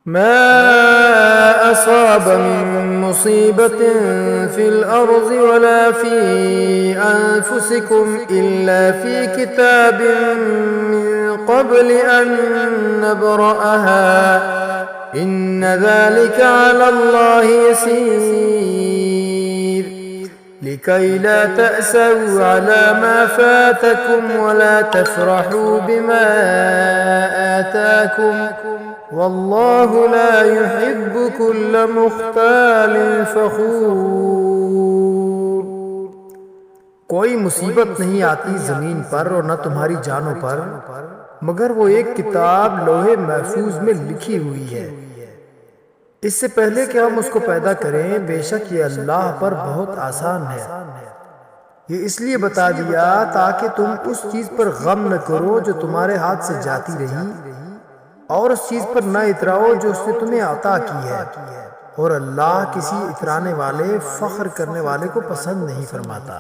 मा असाब मिन मुसीबतिन फिल अर्ज़ि वला फी अनफुसिकुम इल्ला फी किताबिन मिन क़ब्लि अन नब्रअहा इन्न ज़ालिका अलल्लाहि यसीर लिकै ला तअसऊ अला मा फातकुम वला तफ़रहू बिमा आताकुम वल्लाहु ला युहिब्बु कुल्ल मुख्तालिन फ़ख़ूर। कोई मुसीबत नहीं आती जमीन पर और न तुम्हारी जानों पर मगर वो एक किताब लोहे महफूज में लिखी हुई है इससे पहले कि हम उसको पैदा करें। बेशक ये अल्लाह पर बहुत आसान है। ये इसलिए बता दिया ताकि तुम उस चीज पर गम न करो जो तुम्हारे हाथ से जाती रही और उस चीज पर न इतराओ जो उसने तुम्हें अता की है। और अल्लाह किसी इतराने वाले फख्र करने वाले को पसंद नहीं फरमाता।